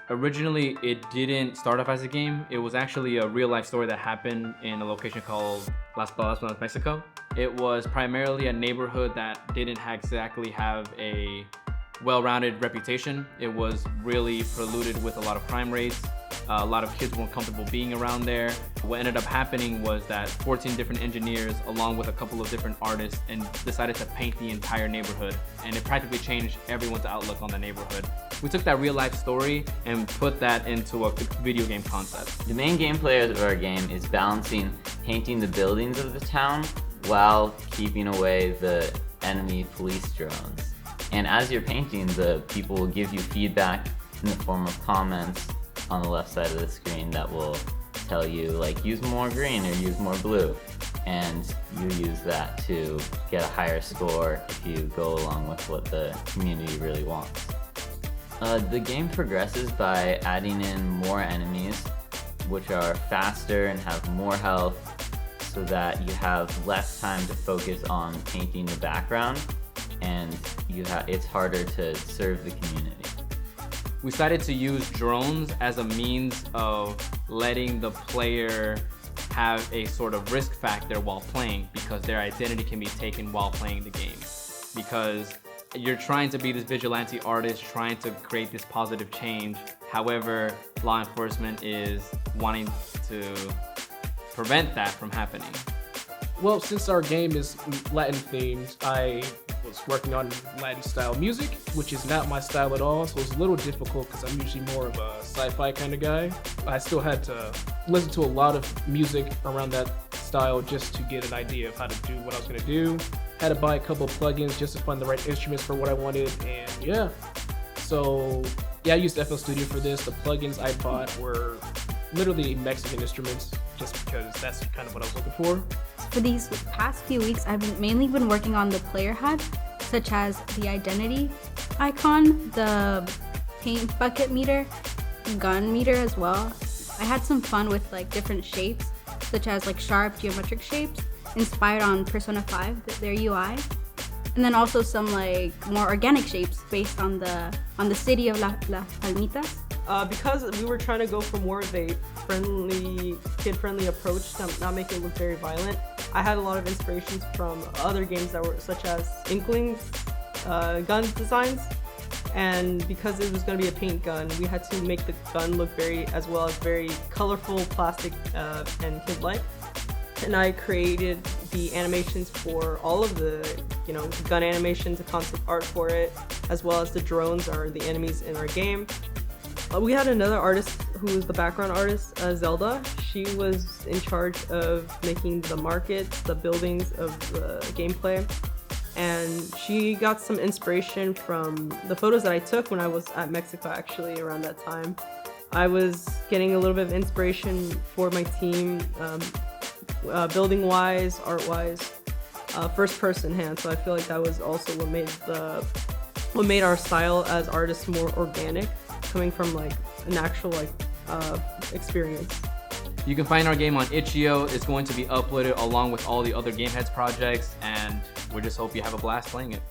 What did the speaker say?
Originally, it didn't start off as a game. It was actually a real life story that happened in a location called Las Palmas, Mexico. It was primarily a neighborhood that didn't exactly have a well-rounded reputation. It was really polluted with a lot of crime rates. A lot of kids weren't comfortable being around there. What ended up happening was that 14 different engineers, along with a couple of different artists, and decided to paint the entire neighborhood. And it practically changed everyone's outlook on the neighborhood. We took that real life story and put that into a video game concept. The main gameplay of our game is balancing painting the buildings of the town while keeping away the enemy police drones. And as you're painting, the people will give you feedback in the form of comments on the left side of the screen that will tell you, like, use more green or use more blue. And you use that to get a higher score if you go along with what the community really wants. The game progresses by adding in more enemies, which are faster and have more health, so that you have less time to focus on painting the background, and it's harder to serve the community. We decided to use drones as a means of letting the player have a sort of risk factor while playing, because their identity can be taken while playing the game. Because you're trying to be this vigilante artist, trying to create this positive change. However, law enforcement is wanting to prevent that from happening. Well, since our game is Latin themed, I was working on Latin style music, which is not my style at all, so it was a little difficult because I'm usually more of a sci-fi kind of guy. I still had to listen to a lot of music around that style just to get an idea of how to do what I was going to do. Had to buy a couple of plugins just to find the right instruments for what I wanted, and yeah. So yeah, I used FL Studio for this. The plugins I bought were literally Mexican instruments just because that's kind of what I was looking for. For these past few weeks, I've mainly been working on the player HUD, such as the identity icon, the paint bucket meter, gun meter as well. I had some fun with like different shapes, such as like sharp geometric shapes, inspired on Persona 5, their UI. And then also some like more organic shapes based on the city of Las Palmitas. Because we were trying to go for more of a kid-friendly approach to not making it look very violent, I had a lot of inspirations from other games that were such as Inkling's gun designs. And because it was going to be a paint gun, we had to make the gun look very colorful, plastic, and kid-like. And I created the animations for all of the, gun animations, the concept art for it, as well as the drones are the enemies in our game. We had another artist who was the background artist, Zelda. She was in charge of making the markets, the buildings of the gameplay. And she got some inspiration from the photos that I took when I was at Mexico, actually, around that time. I was getting a little bit of inspiration for my team, building-wise, art-wise, first-person hand. So I feel like that was also what made our style as artists more organic, coming from like an actual experience. You can find our game on itch.io. It's going to be uploaded along with all the other Gameheads projects, and we just hope you have a blast playing it.